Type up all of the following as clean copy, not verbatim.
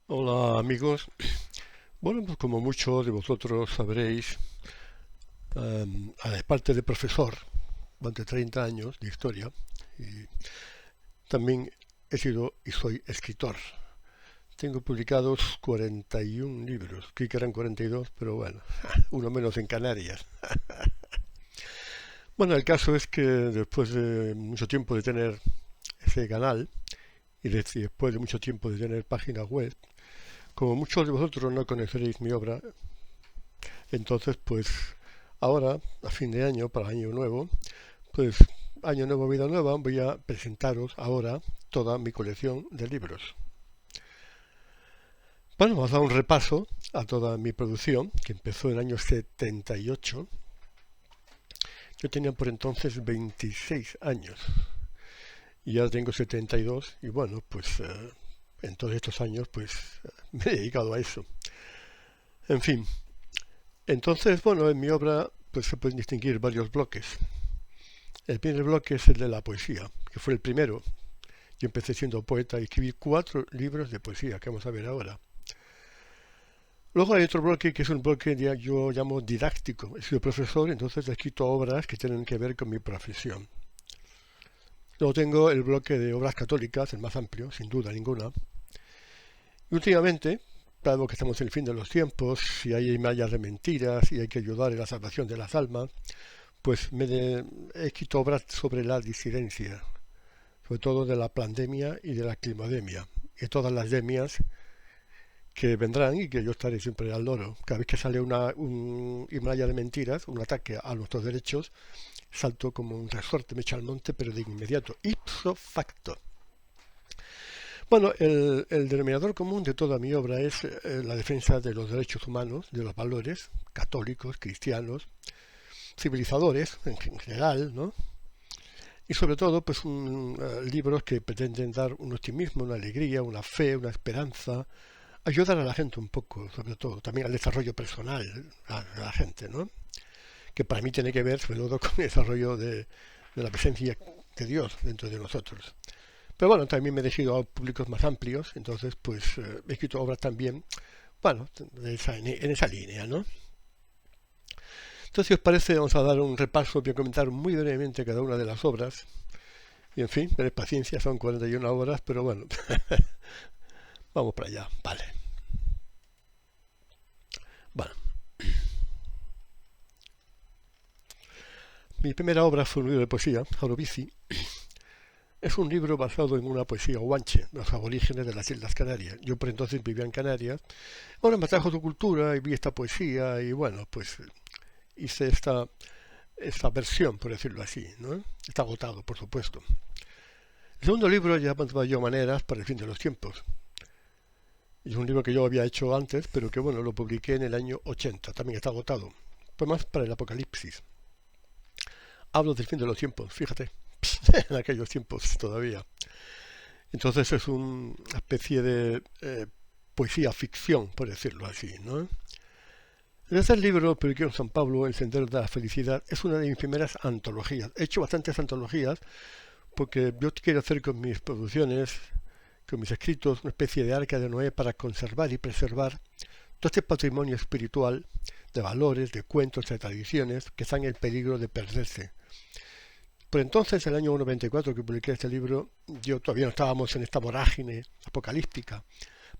Hola amigos. Bueno, pues como muchos de vosotros sabréis, aparte de profesor durante 30 años de historia, y también he sido y soy escritor. Tengo publicados 41 libros, creí que eran 42, pero bueno, uno menos en Canarias. Bueno, el caso es que después de mucho tiempo de tener ese canal y después de mucho tiempo de tener página web, como muchos de vosotros no conoceréis mi obra, entonces pues ahora, a fin de año, para año nuevo, pues año nuevo, vida nueva, voy a presentaros ahora toda mi colección de libros. Bueno, vamos a dar un repaso a toda mi producción, que empezó en el año 78. Yo tenía por entonces 26 años y ya tengo 72 y bueno, pues en todos estos años pues me he dedicado a eso. En fin, entonces bueno, en mi obra pues se pueden distinguir varios bloques. El primer bloque es el de la poesía, que fue el primero. Yo empecé siendo poeta y escribí 4 libros de poesía que vamos a ver ahora. Luego hay otro bloque que es un bloque que yo llamo didáctico. He sido profesor, entonces he escrito obras que tienen que ver con mi profesión. Luego tengo el bloque de obras católicas, el más amplio, sin duda ninguna. Y últimamente, dado que estamos en el fin de los tiempos, si hay mallas de mentiras y hay que ayudar en la salvación de las almas, pues he escrito obras sobre la disidencia, sobre todo de la pandemia y de la climademia, y todas las demias que vendrán y que yo estaré siempre al loro. Cada vez que sale un Himalaya de mentiras, un ataque a nuestros derechos, salto como un resorte, me echo al monte, pero de inmediato, ipso facto. Bueno, el denominador común de toda mi obra es la defensa de los derechos humanos, de los valores católicos, cristianos, civilizadores en general, ¿no? Y sobre todo, pues libros que pretenden dar un optimismo, una alegría, una fe, una esperanza, ayudar a la gente un poco, sobre todo, también al desarrollo personal a la gente, ¿no? Que para mí tiene que ver sobre todo con el desarrollo de la presencia de Dios dentro de nosotros. Pero bueno, también me he dirigido a públicos más amplios, entonces pues he escrito obras también, bueno, en esa línea, ¿no? Entonces, si os parece, vamos a dar un repaso, voy a comentar muy brevemente cada una de las obras. Y en fin, tened paciencia, son 41 horas, pero bueno, vamos para allá, vale. Bueno, mi primera obra fue un libro de poesía, Jaurebici. Es un libro basado en una poesía guanche, los aborígenes de las Islas Canarias. Yo por entonces vivía en Canarias. Bueno, me atrajo su cultura y vi esta poesía y bueno, pues hice esta versión, por decirlo así, ¿no? Está agotado, por supuesto. El segundo libro ya yo maneras para el fin de los tiempos. Es un libro que yo había hecho antes, pero que bueno, lo publiqué en el año 80, también está agotado. Pues más para el apocalipsis. Hablo del fin de los tiempos, fíjate, en aquellos tiempos todavía. Entonces es una especie de poesía ficción, por decirlo así, ¿no? El tercer libro, publicado en San Pablo, El Sendero de la Felicidad, es una de mis primeras antologías. He hecho bastantes antologías porque yo quiero hacer con mis producciones, con mis escritos, una especie de arca de Noé para conservar y preservar todo este patrimonio espiritual de valores, de cuentos, de tradiciones que están en peligro de perderse. Por entonces, en el año 94 que publiqué este libro, yo todavía no estábamos en esta vorágine apocalíptica,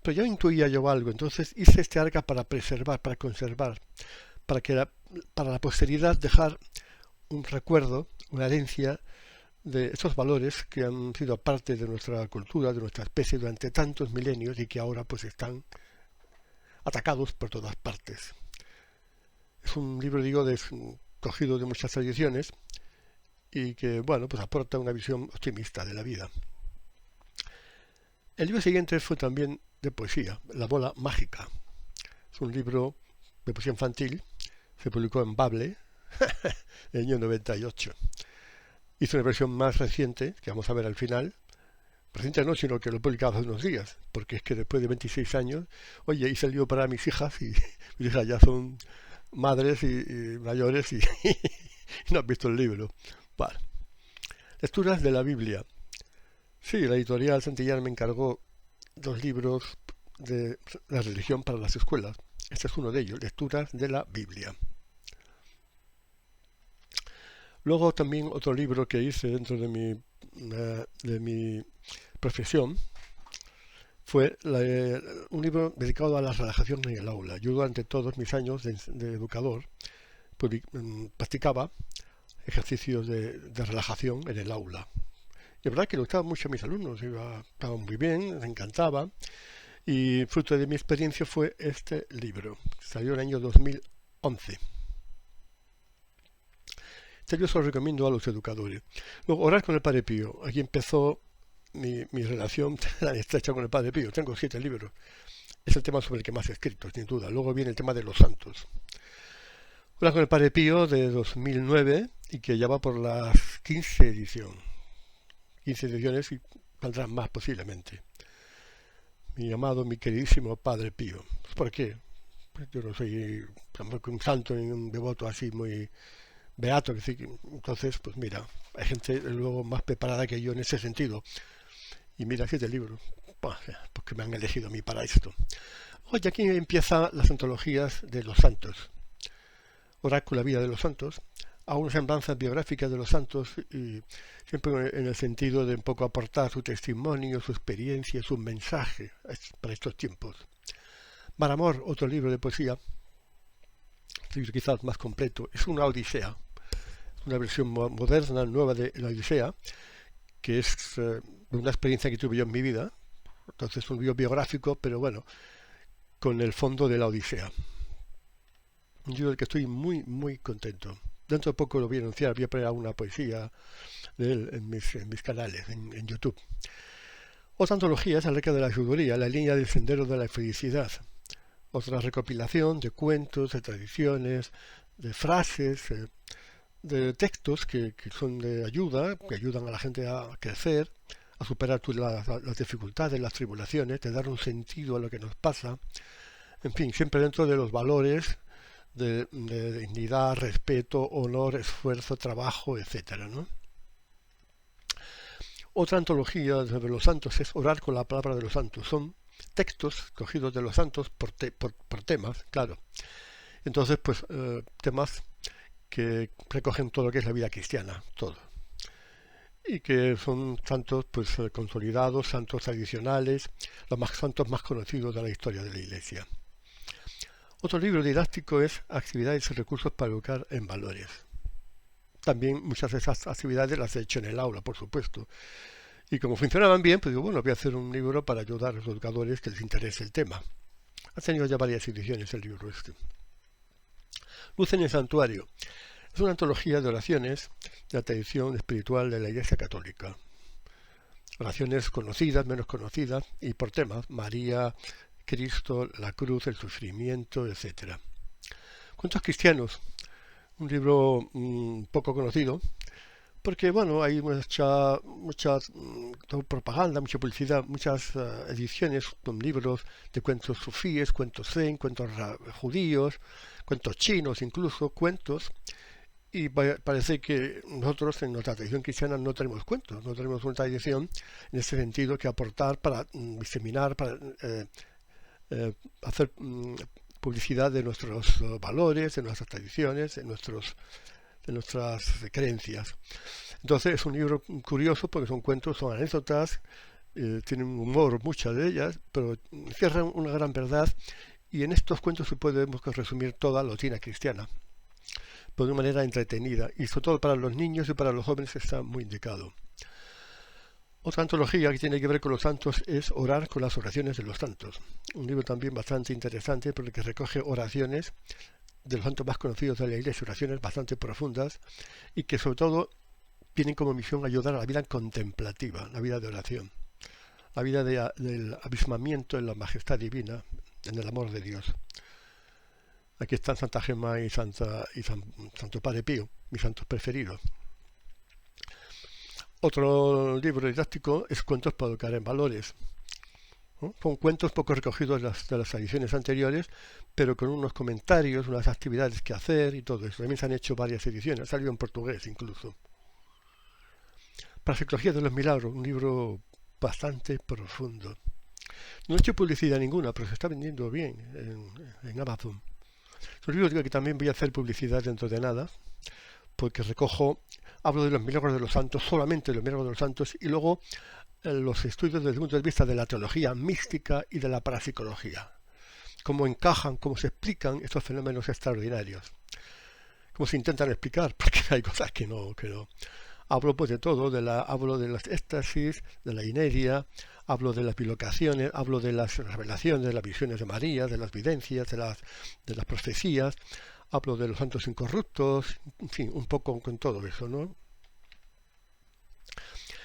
pero yo intuía yo algo, entonces hice este arca para preservar, para conservar, para la posteridad dejar un recuerdo, una herencia de estos valores que han sido parte de nuestra cultura, de nuestra especie durante tantos milenios y que ahora pues están atacados por todas partes. Es un libro, digo, cogido de muchas tradiciones y que, bueno, pues aporta una visión optimista de la vida. El libro siguiente fue también de poesía, La bola mágica. Es un libro de poesía infantil, se publicó en Bable en el año 98. Hice una versión más reciente, que vamos a ver al final. Reciente no, sino que lo he publicado hace unos días, porque es que después de 26 años, oye, hice el libro para mis hijas y mis hijas ya son madres y mayores y no han visto el libro. Vale. Lecturas de la Biblia. Sí, la editorial Santillán me encargó 2 libros de la religión para las escuelas. Este es uno de ellos, lecturas de la Biblia. Luego también otro libro que hice dentro de mi profesión fue un libro dedicado a la relajación en el aula. Yo durante todos mis años de educador practicaba ejercicios de relajación en el aula. Y la verdad que le gustaba mucho a mis alumnos, estaban muy bien, les encantaba. Y fruto de mi experiencia fue este libro. Salió en el año 2011. Yo se lo recomiendo a los educadores. Luego, orar con el Padre Pío. Aquí empezó mi relación tan estrecha con el Padre Pío. Tengo 7 libros. Es el tema sobre el que más he escrito, sin duda. Luego viene el tema de los santos. Orar con el Padre Pío de 2009 y que ya va por las 15 ediciones. 15 ediciones y saldrán más posiblemente. Mi amado, mi queridísimo Padre Pío. ¿Por qué? Pues yo no soy tampoco un santo ni un devoto así muy beato, entonces, pues mira, hay gente luego más preparada que yo en ese sentido. Y mira, 7 libros, porque me han elegido a mí para esto. Oye, aquí empiezan las antologías de los santos. Oráculo, la vida de los santos, a unas semblanzas biográficas de los santos, y siempre en el sentido de un poco aportar su testimonio, su experiencia, su mensaje para estos tiempos. Mar Amor, otro libro de poesía, libro quizás más completo, es una odisea, una versión moderna, nueva de la Odisea, que es una experiencia que tuve yo en mi vida. Entonces un libro biográfico, pero bueno, con el fondo de la Odisea. Un libro del que estoy muy, muy contento. Dentro de poco lo voy a anunciar, voy a poner alguna poesía de él en mis canales, en YouTube. Otra antología es acerca de la sabiduría, la línea del sendero de la felicidad. Otra recopilación de cuentos, de tradiciones, de frases, de textos que son de ayuda, que ayudan a la gente a crecer, a superar las dificultades, las tribulaciones, de dar un sentido a lo que nos pasa. En fin, siempre dentro de los valores de dignidad, respeto, honor, esfuerzo, trabajo, etcétera, ¿no? Otra antología sobre los santos es orar con la palabra de los santos. Son textos cogidos de los santos por temas, claro. Entonces, pues, temas que recogen todo lo que es la vida cristiana, todo. Y que son santos pues consolidados, santos tradicionales, los santos más conocidos de la historia de la Iglesia. Otro libro didáctico es Actividades y recursos para educar en valores. También muchas de esas actividades las he hecho en el aula, por supuesto. Y como funcionaban bien, pues digo, bueno, voy a hacer un libro para ayudar a los educadores que les interese el tema. Ha tenido ya varias ediciones el libro este. Luz en el santuario. Es una antología de oraciones de la tradición espiritual de la Iglesia Católica. Oraciones conocidas, menos conocidas, y por temas: María, Cristo, la cruz, el sufrimiento, etc. Cuentos cristianos. Un libro poco conocido, porque bueno, hay mucha propaganda, mucha publicidad, muchas ediciones con libros de cuentos sufíes, cuentos zen, cuentos judíos, cuentos chinos, incluso cuentos. Y parece que nosotros en nuestra tradición cristiana no tenemos cuentos, no tenemos una tradición en ese sentido que aportar para diseminar, para hacer publicidad de nuestros valores, de nuestras tradiciones, de nuestras creencias. Entonces es un libro curioso porque son cuentos, son anécdotas, tienen humor muchas de ellas, pero encierran una gran verdad, y en estos cuentos se puede resumir toda la doctrina cristiana de una manera entretenida, y sobre todo para los niños y para los jóvenes está muy indicado. Otra antología que tiene que ver con los santos es Orar con las oraciones de los santos. Un libro también bastante interesante porque recoge oraciones de los santos más conocidos de la Iglesia, oraciones bastante profundas y que sobre todo tienen como misión ayudar a la vida contemplativa, la vida de oración, la vida del abismamiento en la majestad divina, en el amor de Dios. Aquí están Santa Gemma y Santo Padre Pío, mis santos preferidos. Otro libro didáctico es Cuentos para educar en valores. ¿No? Son cuentos poco recogidos de las ediciones anteriores, pero con unos comentarios, unas actividades que hacer y todo eso. También se han hecho varias ediciones, ha salido en portugués incluso. Para Psicología de los Milagros, un libro bastante profundo. No he hecho publicidad ninguna, pero se está vendiendo bien en Amazon. Es un libro que también voy a hacer publicidad dentro de nada, porque hablo de los milagros de los santos, solamente de los milagros de los santos, y luego los estudios desde el punto de vista de la teología mística y de la parapsicología. Cómo encajan, cómo se explican estos fenómenos extraordinarios. Cómo se intentan explicar, porque hay cosas que no. Hablo pues de todo, hablo de las éxtasis, de la inedia, hablo de las bilocaciones, hablo de las revelaciones, de las visiones de María, de las videncias, de las profecías, hablo de los santos incorruptos, en fin, un poco con todo eso, ¿no?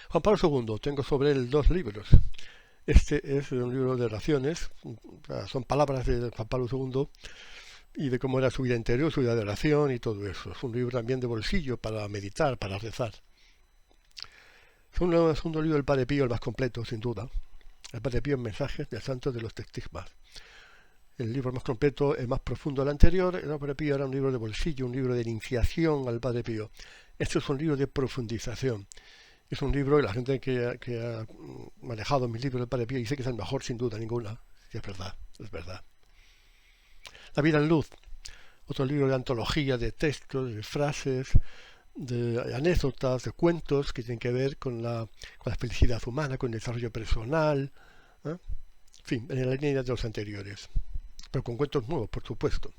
Juan Pablo II, tengo sobre él 2 libros. Este es un libro de oraciones, son palabras de Juan Pablo II y de cómo era su vida interior, su vida de oración y todo eso. Es un libro también de bolsillo para meditar, para rezar. Es un libro del Padre Pío, el más completo, sin duda. El Padre Pío en Mensajes del Santo de los Testigmas. El libro más completo es más profundo del anterior. El Padre Pío era un libro de bolsillo, un libro de iniciación al Padre Pío. Este es un libro de profundización. Es un libro, y la gente que ha manejado mis libros del Padre Pío dice que es el mejor, sin duda ninguna. Sí, es verdad, es verdad. La vida en luz, otro libro de antología, de textos, de frases, de anécdotas, de cuentos que tienen que ver con la felicidad humana, con el desarrollo personal, ¿eh? En fin, en la línea de los anteriores, pero con cuentos nuevos, por supuesto.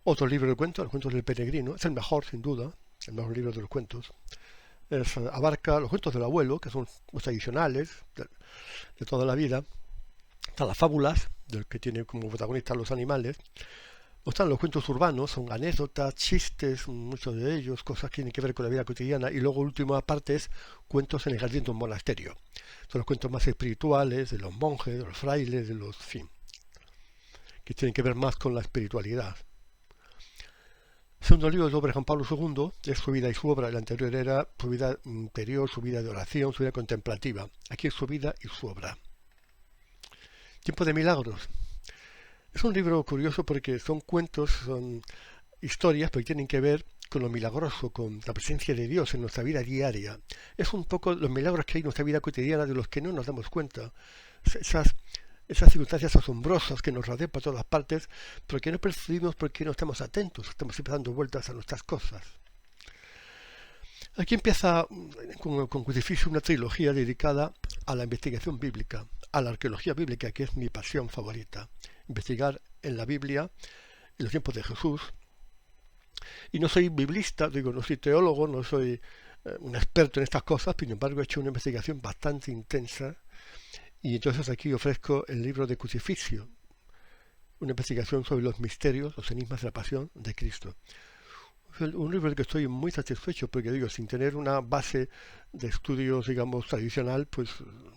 Otro libro de cuentos, Los cuentos del peregrino, es el mejor, sin duda, el mejor libro de los cuentos. Abarca los cuentos del abuelo, que son los tradicionales de toda la vida. Están las fábulas, del que tiene como protagonistas los animales. Están los cuentos urbanos, son anécdotas, chistes, muchos de ellos, cosas que tienen que ver con la vida cotidiana. Y luego, última parte, es cuentos en el jardín de un monasterio. Son los cuentos más espirituales, de los monjes, de los frailes, de los fin, que tienen que ver más con la espiritualidad. El segundo libro sobre Juan Pablo II es su vida y su obra. El anterior era su vida interior, su vida de oración, su vida contemplativa. Aquí es su vida y su obra. Tiempo de milagros. Es un libro curioso porque son cuentos, son historias, pero tienen que ver con lo milagroso, con la presencia de Dios en nuestra vida diaria. Es un poco los milagros que hay en nuestra vida cotidiana de los que no nos damos cuenta. Esas circunstancias asombrosas que nos rodean por todas partes, pero que no percibimos porque no estamos atentos, estamos siempre dando vueltas a nuestras cosas. Aquí empieza con Crucifixium una trilogía dedicada a la investigación bíblica, a la arqueología bíblica, que es mi pasión favorita. Investigar en la Biblia, en los tiempos de Jesús. Y no soy biblista, no soy teólogo, no soy un experto en estas cosas, sin embargo he hecho una investigación bastante intensa. Y entonces aquí ofrezco el libro de Crucifixium, una investigación sobre los misterios, los enigmas de la pasión de Cristo. Un libro del que estoy muy satisfecho porque, sin tener una base de estudios, tradicional, pues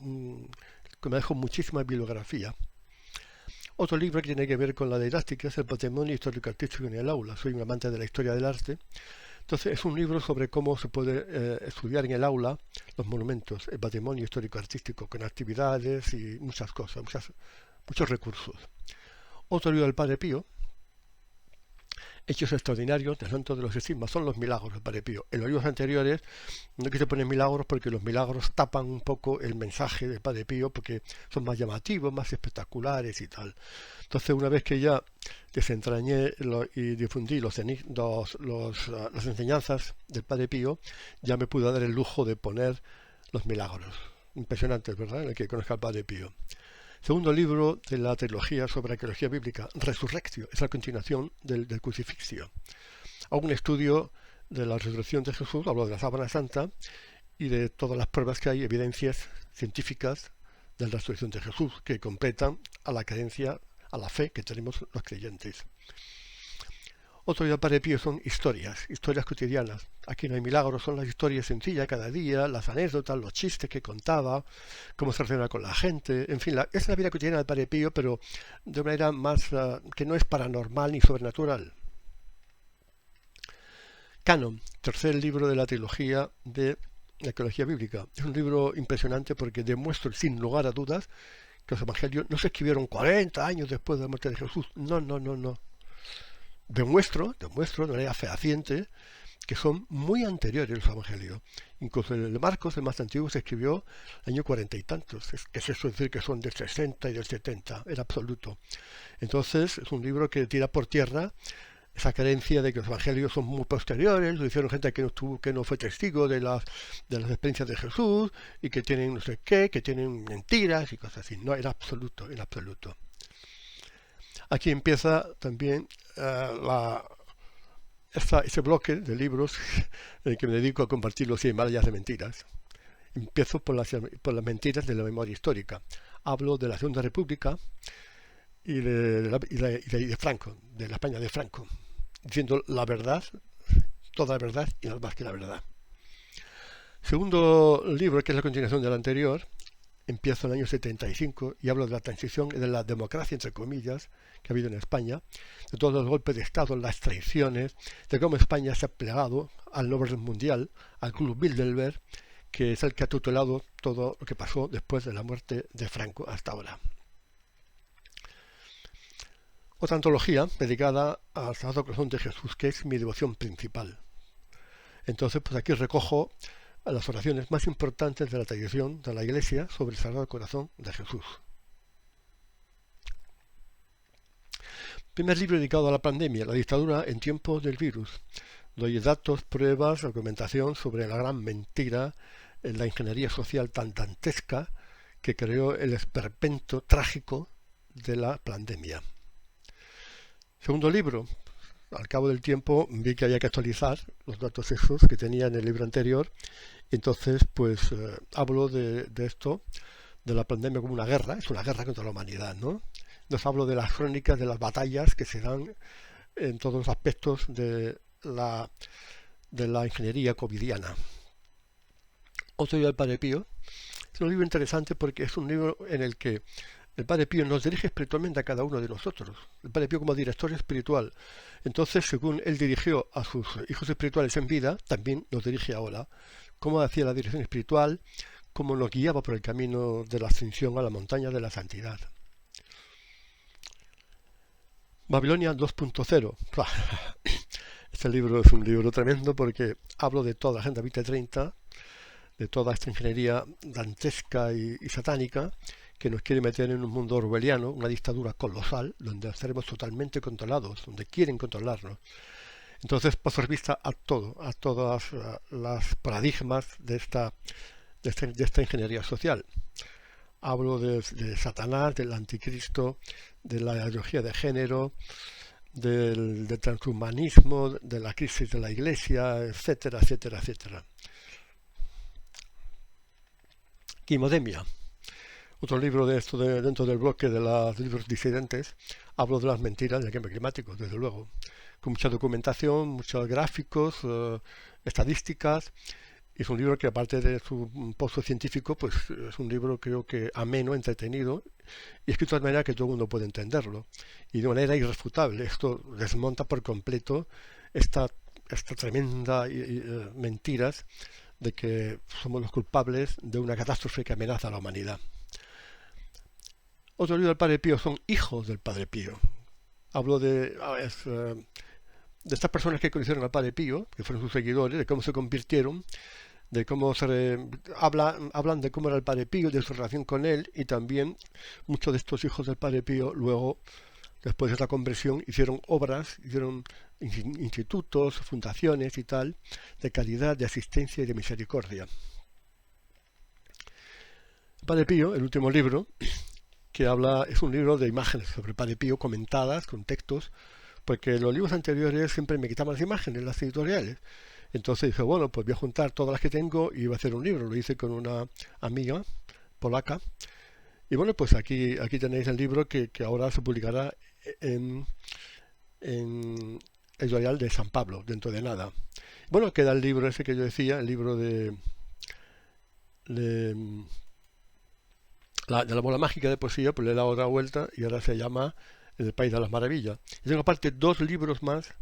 me dejo muchísima bibliografía. Otro libro que tiene que ver con la didáctica es el patrimonio histórico-artístico en el aula. Soy un amante de la historia del arte. Entonces es un libro sobre cómo se puede estudiar en el aula los monumentos, el patrimonio histórico-artístico, con actividades y muchas cosas, muchos recursos. Otro libro del Padre Pío, Hechos extraordinarios del Santo de los Testigmas, son los milagros del Padre Pío. En los libros anteriores no quise poner milagros porque los milagros tapan un poco el mensaje del Padre Pío porque son más llamativos, más espectaculares y tal. Entonces, una vez que ya desentrañé y difundí las enseñanzas del Padre Pío, ya me pude dar el lujo de poner los milagros. Impresionantes, ¿verdad? En el que conozca al Padre Pío. Segundo libro de la trilogía sobre arqueología bíblica, Resurrectio, es la continuación del Crucifixio. Hago un estudio de la resurrección de Jesús, hablo de la sábana santa y de todas las pruebas que hay, evidencias científicas de la resurrección de Jesús, que completan a la creencia, a la fe que tenemos los creyentes. Otro libro del Padre Pío son historias cotidianas. Aquí no hay milagros, son las historias sencillas cada día, las anécdotas, los chistes que contaba, cómo se relaciona con la gente, en fin, es la vida cotidiana del Padre Pío, pero de una manera más que no es paranormal ni sobrenatural. Canon, tercer libro de la trilogía de la arqueología bíblica. Es un libro impresionante porque demuestra sin lugar a dudas que los evangelios no se escribieron 40 años después de la muerte de Jesús. No. Demuestro de manera fehaciente que son muy anteriores los evangelios. Incluso el de Marcos, el más antiguo, se escribió en el año 40 y tantos. Es eso decir que son del 60 y del 70, en absoluto. Entonces es un libro que tira por tierra esa creencia de que los evangelios son muy posteriores, lo hicieron gente que no fue testigo de las experiencias de Jesús y que tienen no sé qué, que tienen mentiras y cosas así. No, en absoluto, en absoluto. Aquí empieza también ese bloque de libros en el que me dedico a compartir los Himalayas de mentiras. Empiezo por las mentiras de la memoria histórica. Hablo de la Segunda República y de Franco, de la España de Franco, diciendo la verdad, toda la verdad y no más que la verdad. Segundo libro, que es la continuación del anterior, empiezo en el año 75 y hablo de la transición y de la democracia, entre comillas, que ha habido en España, de todos los golpes de Estado, las traiciones, de cómo España se ha plegado al nuevo orden mundial, al Club Bilderberg, que es el que ha tutelado todo lo que pasó después de la muerte de Franco hasta ahora. Otra antología dedicada al Sagrado Corazón de Jesús, que es mi devoción principal. Entonces, pues aquí recojo las oraciones más importantes de la tradición de la Iglesia sobre el Sagrado Corazón de Jesús. Primer libro dedicado a la pandemia, la dictadura en tiempos del virus. Doy datos, pruebas, argumentación sobre la gran mentira en la ingeniería social tan dantesca que creó el esperpento trágico de la pandemia. Segundo libro, al cabo del tiempo vi que había que actualizar los datos esos que tenía en el libro anterior, y entonces pues hablo de esto, de la pandemia como una guerra, es una guerra contra la humanidad, ¿no? Nos hablo de las crónicas, de las batallas que se dan en todos los aspectos de la ingeniería covidiana. Otro libro del Padre Pío, es un libro interesante porque es un libro en el que el Padre Pío nos dirige espiritualmente a cada uno de nosotros. El Padre Pío como director espiritual. Entonces, según él dirigió a sus hijos espirituales en vida, también nos dirige ahora. Cómo hacía la dirección espiritual, cómo nos guiaba por el camino de la ascensión a la montaña de la santidad. Babilonia 2.0. Este libro es un libro tremendo porque hablo de toda la Agenda 2030, de toda esta ingeniería dantesca y satánica que nos quiere meter en un mundo orwelliano, una dictadura colosal, donde estaremos totalmente controlados, donde quieren controlarnos. Entonces paso revista a todas las paradigmas de esta ingeniería social. Hablo de Satanás, del anticristo, de la ideología de género, del transhumanismo, de la crisis de la Iglesia, etcétera, etcétera, etcétera. Quimodemia. Otro libro de esto dentro del bloque de los libros disidentes, hablo de las mentiras del cambio climático, desde luego, con mucha documentación, muchos gráficos, estadísticas. Es un libro que, aparte de su pozo científico, pues es un libro, creo que ameno, entretenido y escrito de manera que todo el mundo puede entenderlo y de manera irrefutable. Esto desmonta por completo esta tremenda mentiras de que somos los culpables de una catástrofe que amenaza a la humanidad. Otro libro del Padre Pío son hijos del Padre Pío. Hablo de estas personas que conocieron al Padre Pío, que fueron sus seguidores, de cómo se convirtieron, de cómo hablan de cómo era el Padre Pío, de su relación con él, y también muchos de estos hijos del Padre Pío luego, después de esta conversión, hicieron obras, hicieron institutos, fundaciones y tal, de caridad, de asistencia y de misericordia. El Padre Pío, el último libro, que habla, es un libro de imágenes sobre el Padre Pío comentadas con textos, porque los libros anteriores siempre me quitaban las imágenes, las editoriales. Entonces dije, bueno, pues voy a juntar todas las que tengo y voy a hacer un libro. Lo hice con una amiga polaca. Y bueno, pues aquí tenéis el libro que ahora se publicará en editorial de San Pablo, dentro de nada. Bueno, queda el libro ese que yo decía, el libro de la bola mágica de poesía, pues le he dado otra vuelta y ahora se llama El País de las Maravillas. Y tengo aparte 2 libros más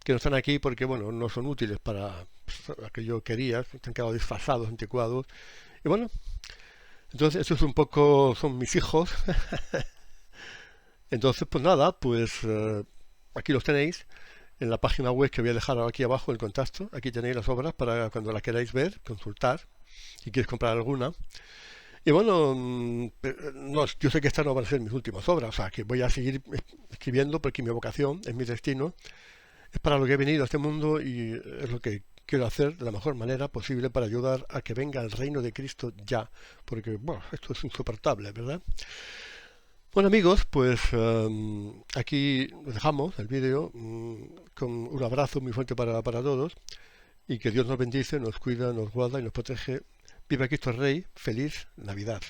que no están aquí porque, bueno, no son útiles para lo que yo quería, están quedado desfasados, anticuados. Y bueno, entonces eso es un poco, son mis hijos. Entonces, pues nada, pues aquí los tenéis. en la página web que voy a dejar aquí abajo el contacto. Aquí tenéis las obras para cuando las queráis ver, consultar, si quieres comprar alguna. Y bueno, no, yo sé que estas no van a ser mis últimas obras, o sea, que voy a seguir escribiendo porque mi vocación es mi destino, es para lo que he venido a este mundo y es lo que quiero hacer de la mejor manera posible para ayudar a que venga el reino de Cristo ya, porque, bueno, esto es insoportable, ¿verdad? Bueno amigos, pues aquí dejamos el vídeo con un abrazo muy fuerte para todos y que Dios nos bendice, nos cuida, nos guarda y nos protege. Viva Cristo Rey, feliz Navidad.